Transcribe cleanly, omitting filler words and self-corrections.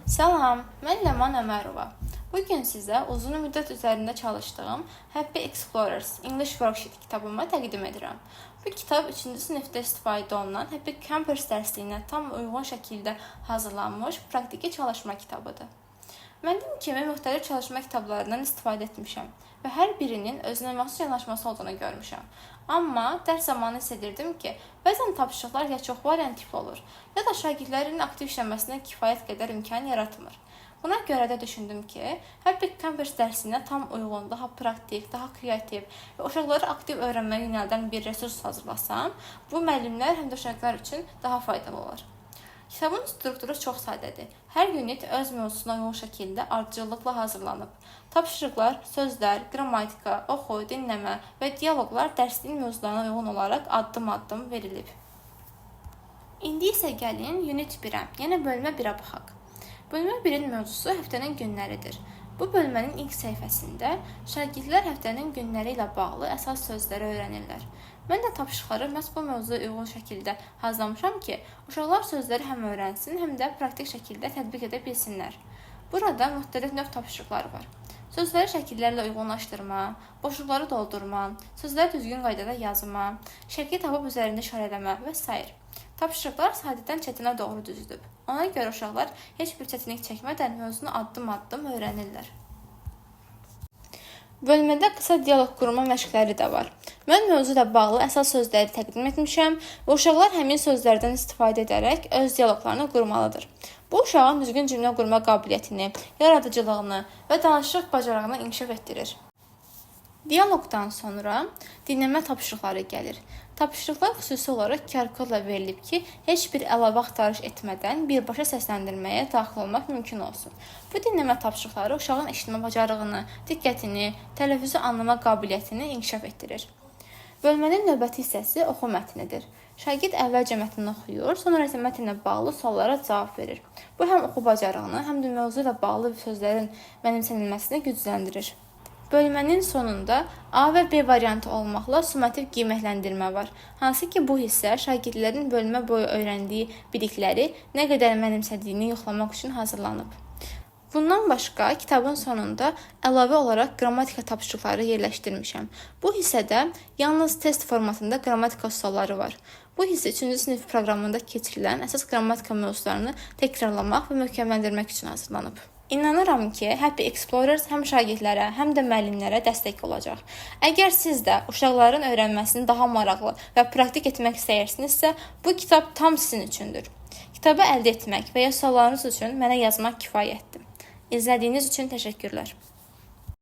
Salam, mən Ləman Ömərova. Bugün sizə uzun müddət üzərində çalışdığım Happy Explorers English Worksheet kitabımı təqdim edirəm. Bu kitab 3-cü sinifdə istifadə olunan Happy Campers dərsliyinə tam uyğun şəkildə hazırlanmış praktiki çalışma kitabıdır. Mənim kimi müxtəlif çalışma kitablarından istifadə etmişəm və hər birinin özünə məxsus yanaşması olduğunu görmüşəm. Amma dərs zamanı hiss edirdim ki, bəzən tapşırıqlar ya çox variant tipli olur, ya da şagirdlərin aktiv işləməsinə kifayət qədər imkan yaratmır. Buna görə də düşündüm ki, Happy Campers dərsinə tam uyğun, daha praktik, daha kreativ və uşaqları aktiv öyrənməyə yönəldən bir resurs hazırlasam, bu müəllimlər həm də uşaqlar üçün daha faydalı olar. Kitabın strukturu çox sadədir. Hər unit öz mövzusuna uyğun şəkildə ardıcıllıqla hazırlanıb. Tapşırıqlar, sözlər, qrammatika, oxu, dinləmə və dialoqlar dərsliyin mövzularına uyğun olaraq addım-addım verilib. İndi isə gəlin unit 1-ə, yəni bölmə 1-ə baxaq. Bölmə 1-in mövzusu həftənin günləridir. Bu bölmənin ilk səhifəsində şagirdlər həftənin günləri ilə bağlı əsas sözləri öyrənirlər. Mən də tapşırıqları məhz bu mövzuya uyğun şəkildə hazırlamışam ki, uşaqlar sözləri həm öyrənsin, həm də praktik şəkildə tətbiq edə bilsinlər. Burada müxtəlif növ tapşırıqlar var. Sözləri şəkillərlə uyğunlaşdırma, boşluqları doldurma, sözləri düzgün qaydada yazma, şəkli tapıb üzərində işarələmə və s. Tapşırıqlar sadədən çətinə doğru düzülüb. Ona görə uşaqlar heç bir çətinlik çəkmədən mövzunu addım-addım öyrənirlər. Bölmədə qısa dialoq qurma məşqləri də var. Mən mövzu ilə bağlı əsas sözləri təqdim etmişəm və uşaqlar həmin sözlərdən istifadə edərək öz dialoqlarını qurmalıdır. Bu, uşağın düzgün cümlə qurma qabiliyyətini, yaradıcılığını və danışıq bacarığını inkişaf etdirir. Dialoqdan sonra dinləmə tapşırıqları gəlir. Tapşırıqlar xüsusi olaraq QR kodla verilib ki, heç bir əlavə axtarış etmədən birbaşa səsləndirməyə daxil olmaq mümkün olsun. Bu dinləmə tapşırıqları uşağın eşitmə bacarığını, diqqətini, tələffüzü anlama qabiliyyətini inkişaf etdirir. Bölmənin növbəti hissəsi oxu mətnidir. Şagird əvvəlcə mətnini oxuyur, sonra isə mətnlə bağlı suallara cavab verir. Bu həm oxu bacarığını, həm də mövzu ilə bağlı sözlərin mənimsənilməsini gücləndirir. Bölmənin sonunda A və B variantı olmaqla summativ qiymətləndirmə var. Hansı ki, bu hissə şagirdlərin bölmə boyu öyrəndiyi bilikləri nə qədər mənimsədiyini yoxlamaq üçün hazırlanıb. Bundan başqa, kitabın sonunda əlavə olaraq qrammatika tapşırıqları yerləşdirmişəm. Bu hissədə yalnız test formatında qrammatika sualları var. Bu hissə 3-cü sinif proqramında keçirilən əsas qrammatika mövzularını təkrarlamaq və möhkəmləndirmək üçün hazırlanıb. İnanıram ki, Happy Explorers həm şagirdlərə, həm də müəllimlərə dəstək olacaq. Əgər siz də uşaqların öyrənməsini daha maraqlı və praktik etmək istəyirsinizsə, bu kitab tam sizin üçündür. Kitabı əldə etmək və ya suallarınız üçün mənə yazmaq kifayətdir. İzlədiyiniz üçün təşəkkürlər.